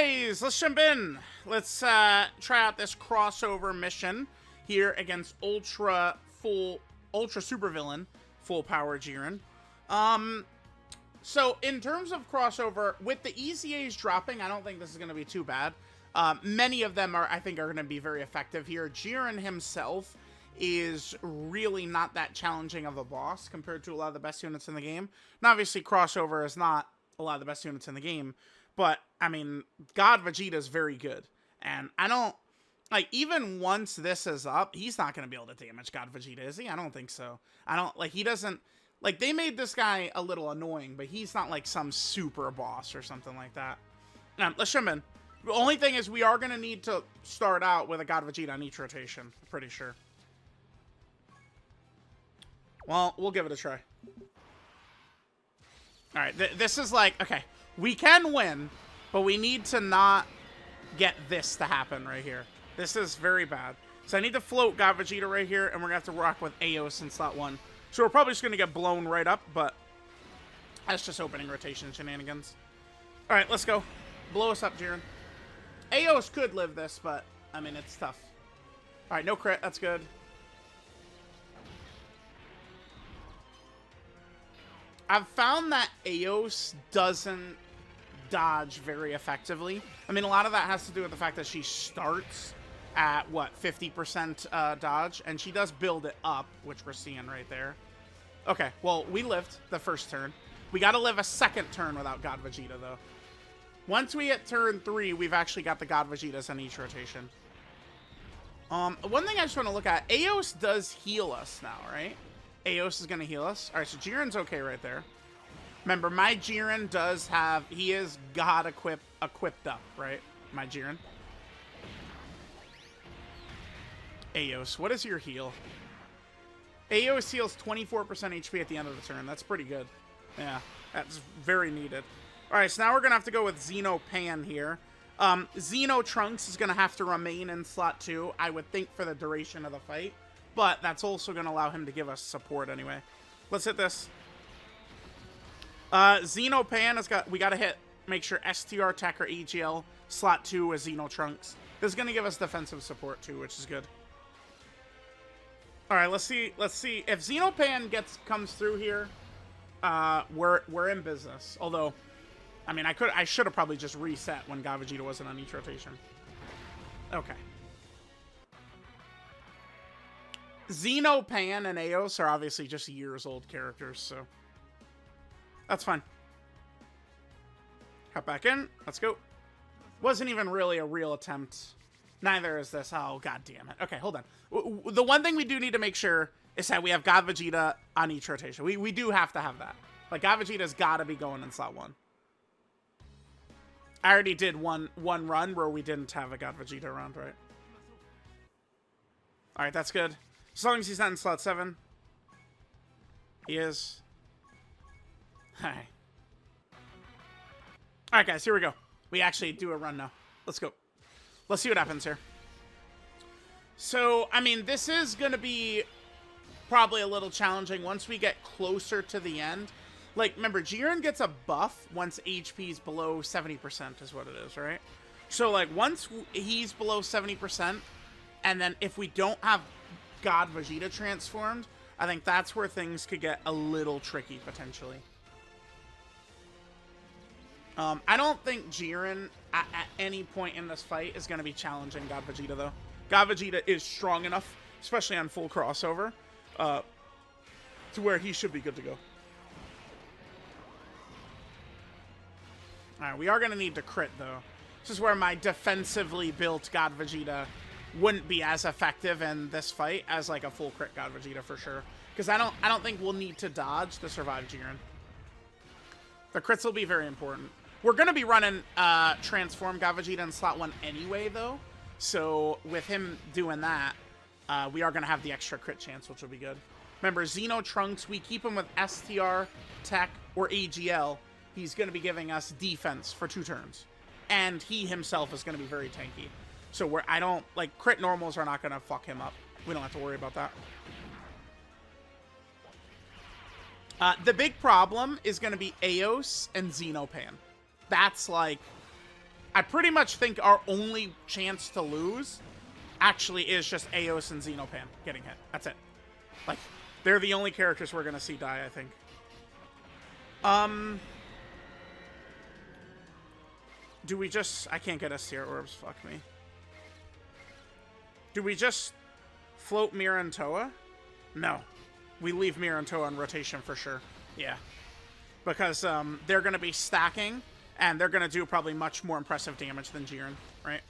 guys, let's jump in. Let's try out this crossover mission here against Ultra Supervillain Full Power Jiren. So in terms of crossover, with the EZAs dropping, I don't think this is going to be too bad. Many of them I think are going to be very effective here. Jiren himself is really not that challenging of a boss compared to a lot of the best units in the game. And obviously crossover is not a lot of the best units in the game, but I mean, God Vegeta is very good. And I don't, like, even once this is up, he's not going to be able to damage God Vegeta, is he? I don't think so. I don't, like, he doesn't, like, they made this guy a little annoying, but he's not like some super boss or something like that. Let's jump in. The only thing is we are going to need to start out with a God Vegeta on each rotation. I'm pretty sure. Well, we'll give it a try. Alright, this is like, okay, we can win, but we need to not get this to happen right here. This is very bad. So I need to float God Vegeta right here, and we're going to have to rock with Aos in slot 1. So we're probably just going to get blown right up, but that's just opening rotation shenanigans. Alright, let's go. Blow us up, Jiren. Aos could live this, but, I mean, it's tough. Alright, no crit. That's good. I've found that Aos doesn't dodge very effectively. I mean, a lot of that has to do with the fact that she starts at, what, 50% dodge, and she does build it up, which we're seeing right there. Okay, well, we lived the first turn. We got to live a second turn without God Vegeta, though. Once we hit turn 3, we've actually got the God Vegetas on each rotation. One thing I just want to look at, Aos does heal us now, right? Aos is going to heal us. All right, so Jiren's okay right there. Remember, my Jiren does have, he is God equipped up, right? My Jiren. Aos, what is your heal? Aos heals 24% HP at the end of the turn. That's pretty good. Yeah, that's very needed. All right, so now we're going to have to go with Xeno Pan here. Xeno Trunks is going to have to remain in slot 2, I would think, for the duration of the fight. But that's also going to allow him to give us support anyway. Let's hit this. Xeno Pan has got, we got to hit, make sure STR Tech or AGL slot 2 is Xeno Trunks. This is going to give us defensive support too, which is good. All right, let's see if Xeno Pan comes through here. We're in business. Although, I mean, I should have probably just reset when God Vegeta wasn't on each rotation. Okay. Xeno Pan and Aos are obviously just years old characters, so that's fine. Hop back in. Let's go. Wasn't even really a real attempt. Neither is this. Oh, god damn it. Okay, hold on. The one thing we do need to make sure is that we have God Vegeta on each rotation. We do have to have that. Like, God Vegeta's got to be going in slot 1. I already did one run where we didn't have a God Vegeta around, right? All right, that's good. As long as he's not in slot 7. He is. Hi. Alright, guys, here we go. We actually do a run now. Let's go. Let's see what happens here. So, I mean, this is going to be probably a little challenging once we get closer to the end. Like, remember, Jiren gets a buff once HP is below 70% is what it is, right? So, like, once he's below 70%, and then if we don't have God Vegeta transformed, I think that's where things could get a little tricky, potentially. I don't think Jiren, at any point in this fight, is going to be challenging God Vegeta, though. God Vegeta is strong enough, especially on full crossover, to where he should be good to go. Alright, we are going to need to crit, though. This is where my defensively built God Vegeta wouldn't be as effective in this fight as like a full crit God Vegeta for sure. Because I don't think we'll need to dodge to survive Jiren. The crits will be very important. We're going to be running Transform God Vegeta in slot 1 anyway, though. So with him doing that, we are going to have the extra crit chance, which will be good. Remember, Xeno Trunks, we keep him with STR, Tech, or AGL. He's going to be giving us defense for 2 turns. And he himself is going to be very tanky. So crit normals are not going to fuck him up. We don't have to worry about that. The big problem is going to be Aos and Xeno Pan. That's like I pretty much think our only chance to lose actually is just Eos and Xenopan getting hit. That's it. Like, they're the only characters we're going to see die, I think. Do we just... I can't get STR orbs. Fuck me. Do we just float Mira and Toa? No. We leave Mira and Toa in rotation for sure. Yeah. Because they're going to be stacking, and they're going to do probably much more impressive damage than Jiren, right?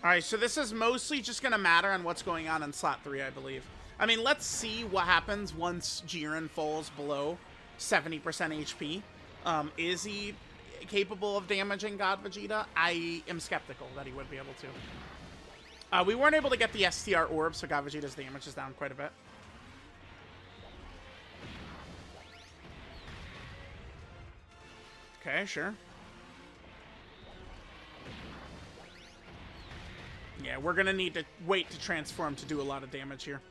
Alright, so this is mostly just going to matter on what's going on in slot 3, I believe. I mean, let's see what happens once Jiren falls below 70% HP. Is he capable of damaging God Vegeta? I am skeptical that he would be able to. We weren't able to get the STR orb, so God Vegeta's damage is down quite a bit. Okay, sure. Yeah, we're going to need to wait to transform to do a lot of damage here.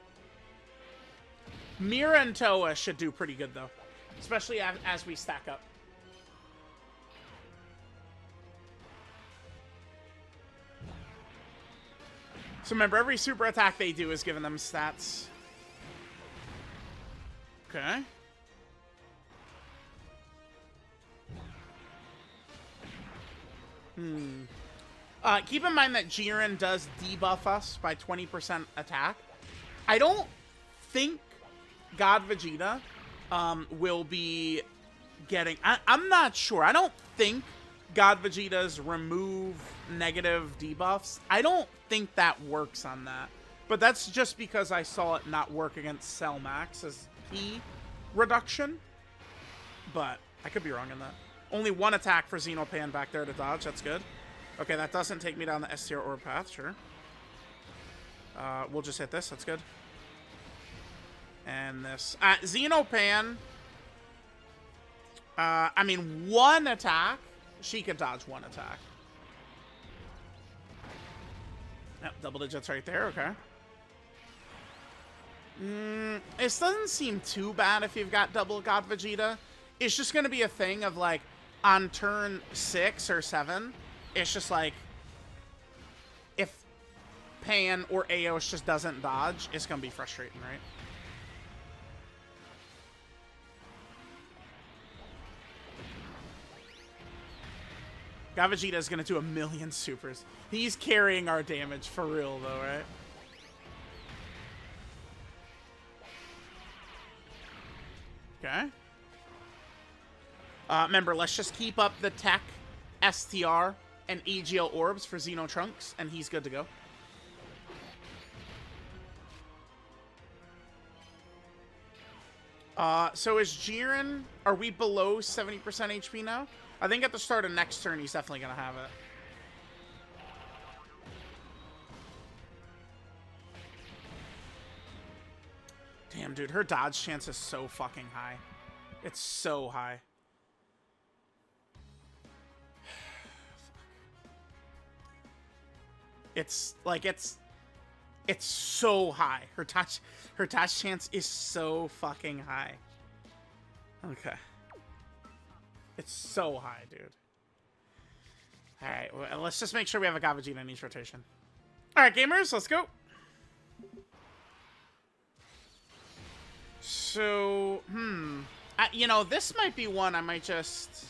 Mira and Toa should do pretty good, though. Especially as we stack up. So remember, every super attack they do is giving them stats. Okay. Keep in mind that Jiren does debuff us by 20% attack. I don't think God Vegeta will be getting... I'm not sure. I don't think God Vegeta's remove negative debuffs, I don't think that works on that. But that's just because I saw it not work against Cell Max as P reduction. But I could be wrong on that. Only one attack for Xenopan back there to dodge. That's good. Okay, that doesn't take me down the STR orb path. Sure. We'll just hit this. That's good. And this. Xenopan. I mean, one attack. She could dodge one attack. Yep, double digits right there. Okay. It doesn't seem too bad if you've got double God Vegeta. It's just going to be a thing of, like, on turn 6 or 7, it's just like, if Pan or Eos just doesn't dodge, it's going to be frustrating, right? God Vegeta is going to do 1,000,000 supers. He's carrying our damage for real, though, right? Okay. Remember, let's just keep up the tech, STR, and EGL orbs for Xeno Trunks, and he's good to go. So is Jiren... Are we below 70% HP now? I think at the start of next turn, he's definitely going to have it. Damn, dude, her dodge chance is so fucking high. It's so high. It's like it's so high. Her touch chance is so fucking high. Okay. It's so high, dude. All right, well, let's just make sure we have a God Vegeta in each rotation. All right, gamers, let's go. So, you know, this might be one I might just...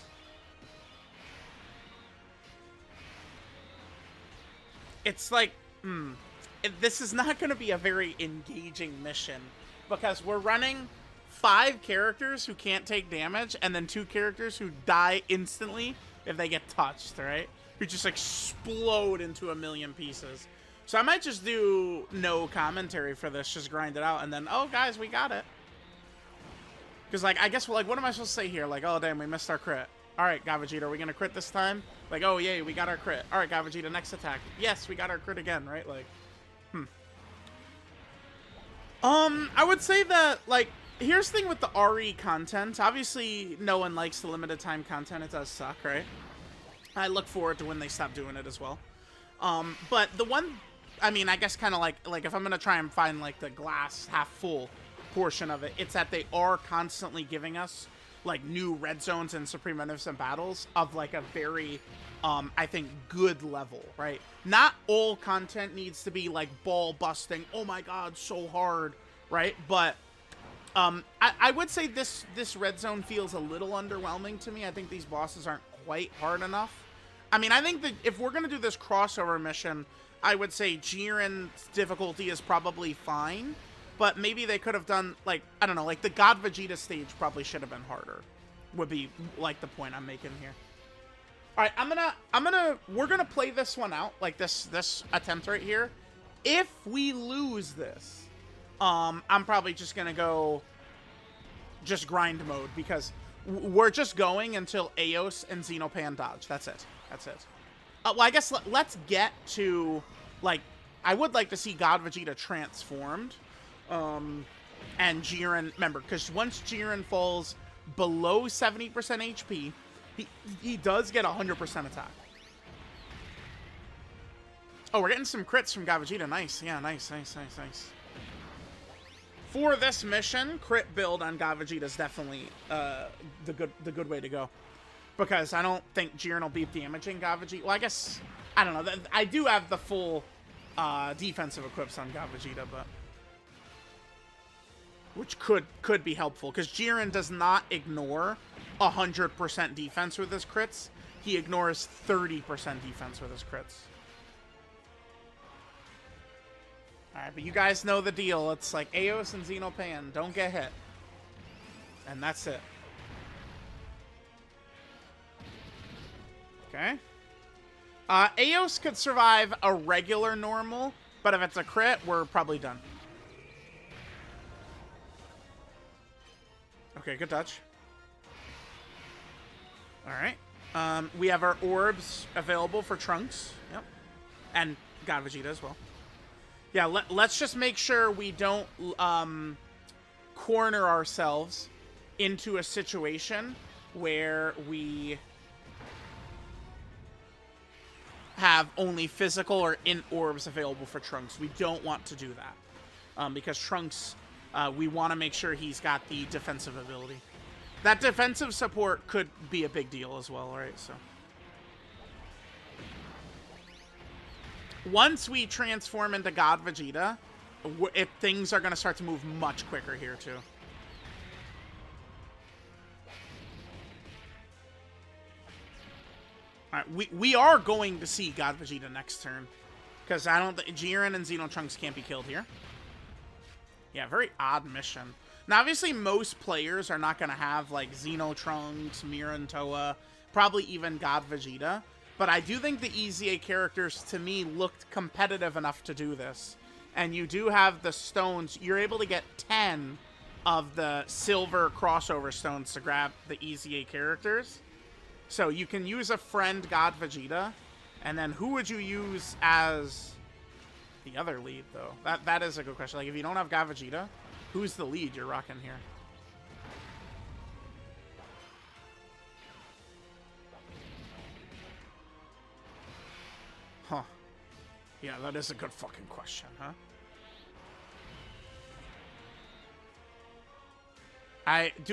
It's like, this is not going to be a very engaging mission because we're running 5 characters who can't take damage and then 2 characters who die instantly if they get touched, right? Who just explode into 1,000,000 pieces. So I might just do no commentary for this, just grind it out, and then, oh, guys, we got it. Because, like, I guess, like, what am I supposed to say here? Like, oh, damn, we missed our crit. All right, God Vegeta, are we going to crit this time? Like, oh, yay, we got our crit. All right, God Vegeta, next attack. Yes, we got our crit again, right? Like, I would say that, like, here's the thing with the RE content. Obviously, no one likes the limited time content. It does suck, right? I look forward to when they stop doing it as well. But the one, I mean, I guess kind of like if I'm going to try and find, like, the glass half full portion of it, it's that they are constantly giving us like new red zones and Supreme Magnificent Battles of like a very, I think, good level, right? Not all content needs to be like ball busting, oh my god, so hard, right? But I would say this red zone feels a little underwhelming to me. I think these bosses aren't quite hard enough. I mean, I think that if we're gonna do this crossover mission, I would say Jiren's difficulty is probably fine, but maybe they could have done, like, I don't know, like the God Vegeta stage probably should have been harder, would be like the point I'm making here. All right, we're gonna play this one out, like this attempt right here. If we lose this, I'm probably just gonna go just grind mode, because we're just going until Eos and Xenopan dodge. That's it. That's it. Well, I guess let's get to, like, I would like to see God Vegeta transformed. And Jiren, remember, because once Jiren falls below 70% HP, he does get 100% attack. Oh, we're getting some crits from God Vegeta. Nice. Yeah, nice. For this mission, crit build on God Vegeta is definitely the good way to go. Because I don't think Jiren will be damaging God Vegeta. Well, I guess, I don't know. I do have the full defensive equips on God Vegeta, but which could be helpful, because Jiren does not ignore 100% defense with his crits. He ignores 30% defense with his crits. Alright, but you guys know the deal. It's like Eos and Xenopan don't get hit. And that's it. Okay. Eos could survive a regular normal, but if it's a crit, we're probably done. Okay, good touch. Alright. We have our orbs available for Trunks. Yep. And God Vegeta as well. Yeah, let's just make sure we don't corner ourselves into a situation where we have only physical or int orbs available for Trunks. We don't want to do that. Because Trunks, we want to make sure he's got the defensive ability. That defensive support could be a big deal as well, right? So once we transform into God Vegeta, things are going to start to move much quicker here, too. Alright, we are going to see God Vegeta next turn. Because I don't think Jiren and Xenotrunks can't be killed here. Yeah, very odd mission. Now, obviously, most players are not going to have, like, Xenotrunks, Miran Toa, probably even God Vegeta. But I do think the EZA characters, to me, looked competitive enough to do this. And you do have the stones. You're able to get 10 of the silver crossover stones to grab the EZA characters. So you can use a friend God Vegeta. And then who would you use as the other lead, though? That is a good question. Like, if you don't have God Vegeta, who's the lead you're rocking here? Huh. Yeah, that is a good fucking question, huh?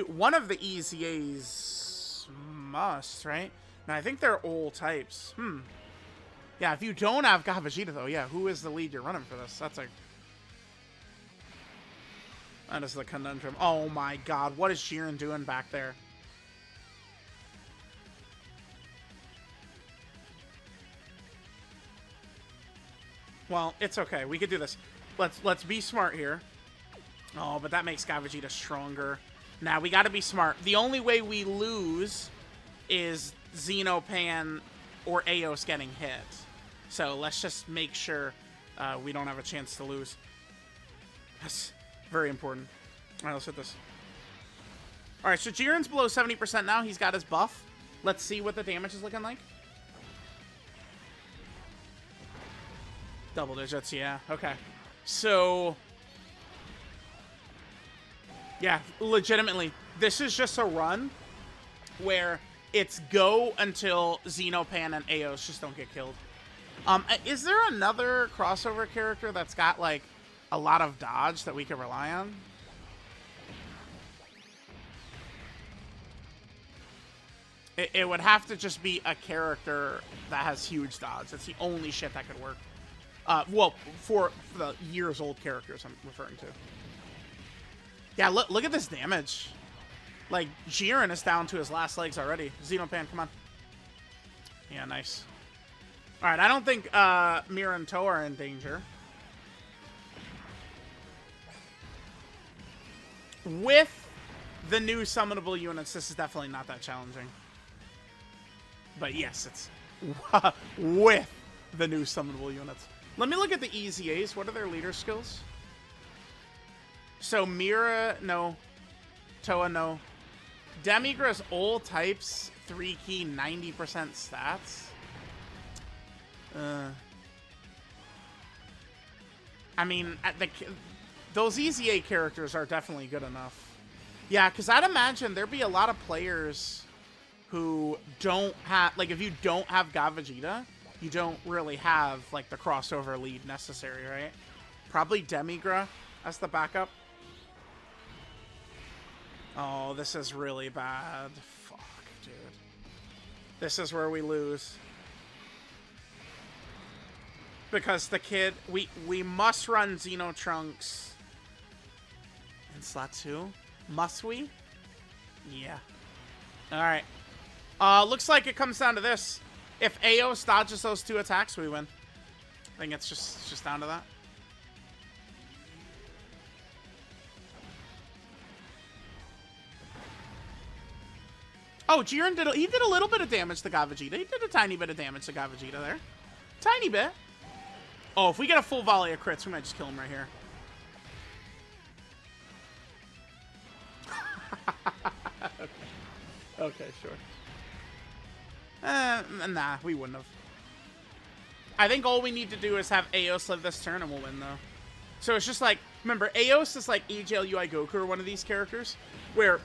One of the EZAs must, right? Now, I think they're all types. Yeah, if you don't have God Vegeta, though, yeah, who is the lead you're running for this? That is the conundrum. Oh my god, what is Jiren doing back there? Well, it's okay. We could do this. Let's be smart here. Oh, but that makes God Vegeta stronger. Now, we gotta be smart. The only way we lose is Xenopan or Eos getting hit. So let's just make sure we don't have a chance to lose. That's very important. All right, let's hit this. All right, so Jiren's below 70% now. He's got his buff. Let's see what the damage is looking like. Double digits, yeah. Okay. So, yeah, legitimately, this is just a run where it's go until Xenopan and Eos just don't get killed. Is there another crossover character that's got, like, a lot of dodge that we can rely on? It would have to just be a character that has huge dodge. That's the only shit that could work. Well, for the years-old characters I'm referring to. Yeah, look at this damage. Like, Jiren is down to his last legs already. Xenopan, come on. Yeah, nice. Alright, I don't think Mira and Toa are in danger. With the new summonable units, this is definitely not that challenging. But yes, it's with the new summonable units. Let me look at the EZAs. What are their leader skills? So Mira, no. Toa, no. Demigra's all types, 3 key, 90% stats. I mean, those EZA characters are definitely good enough. Yeah, because I'd imagine there'd be a lot of players who don't have... Like, if you don't have God Vegeta, you don't really have, like, the crossover lead necessary, right? Probably Demigra as the backup. Oh, this is really bad. Fuck, dude. This is where we lose. Because the kid... We must run Xeno Trunks in slot 2. Must we? Yeah. Alright. Looks like it comes down to this. If Eos dodges those 2 attacks, we win. I think it's just down to that. Oh, Jiren did a little bit of damage to God Vegeta. He did a tiny bit of damage to God Vegeta there. Tiny bit. Oh, if we get a full volley of crits, we might just kill him right here. Okay, sure. Nah, we wouldn't have. I think all we need to do is have Eos live this turn and we'll win, though. So it's just like, remember, Eos is like AGLUI Goku or one of these characters, where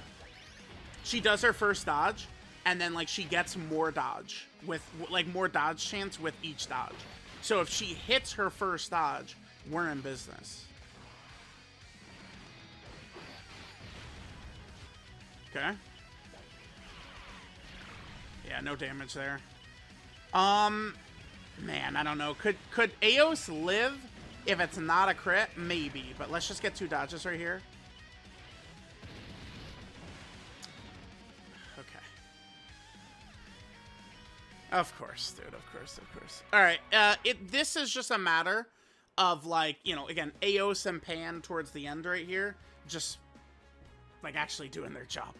she does her first dodge, and then, like, she gets more dodge, with, like, more dodge chance with each dodge. So if she hits her first dodge, we're in business. Okay. Yeah, no damage there. Man, I don't know. Could Eos live if it's not a crit? Maybe, but let's just get 2 dodges right here. Okay. Of course, dude. Of course, of course. All right. This is just a matter of, like, you know, again, Eos and Pan towards the end right here, just, like, actually doing their job.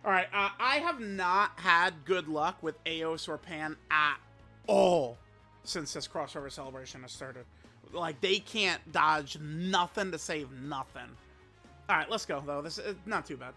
All right, I have not had good luck with Eos or Pan at all since this crossover celebration has started. Like, they can't dodge nothing to save nothing. All right, let's go, though. This is not too bad.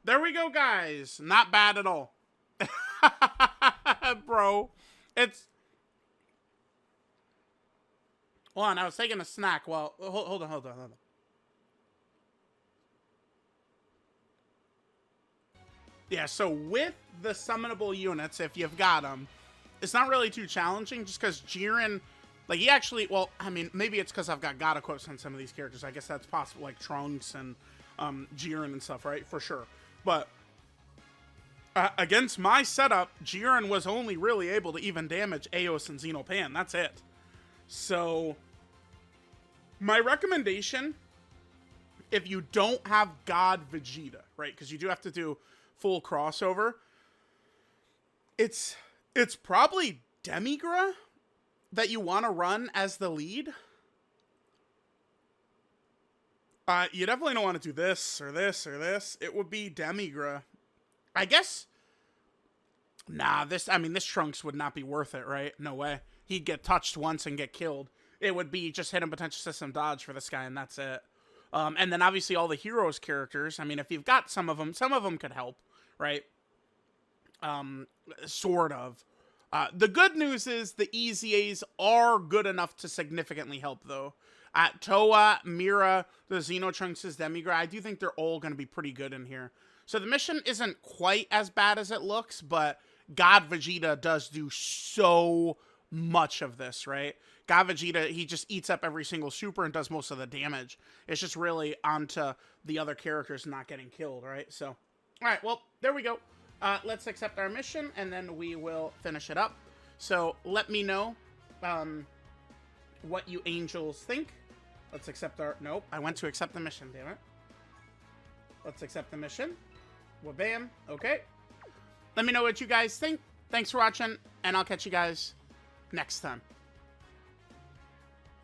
there we go, guys. Not bad at all. Bro, it's... Hold on, I was taking a snack while... Hold on. Yeah, so with the summonable units, if you've got them, it's not really too challenging, just because Jiren, like, he actually, well, I mean, maybe it's because I've got God equips on some of these characters. I guess that's possible, like Trunks and Jiren and stuff, right? For sure. But against my setup, Jiren was only really able to even damage Eos and Xenopan. That's it. So, my recommendation, if you don't have God Vegeta, right? Because you do have to do full crossover, it's probably Demigra that you want to run as the lead. You definitely don't want to do this or this or this. It would be Demigra. I guess. Nah, this Trunks would not be worth it, right? No way. He'd get touched once and get killed. It would be just hit him potential system dodge for this guy, and that's it. And then obviously all the heroes characters. I mean, if you've got some of them could help, right? Sort of. The good news is the EZAs are good enough to significantly help, though. Toa, Mira, the Xenotrunks' Demigra, I do think they're all going to be pretty good in here. So the mission isn't quite as bad as it looks, but God Vegeta does do so much of this, right? God Vegeta, he just eats up every single super and does most of the damage. It's just really onto the other characters not getting killed, right? So, all right, well, there we go. Let's accept our mission, and then we will finish it up. So let me know what you angels think. Let's accept our... Nope, I went to accept the mission, damn it. Let's accept the mission. Well, bam. Okay. Let me know what you guys think. Thanks for watching, and I'll catch you guys next time.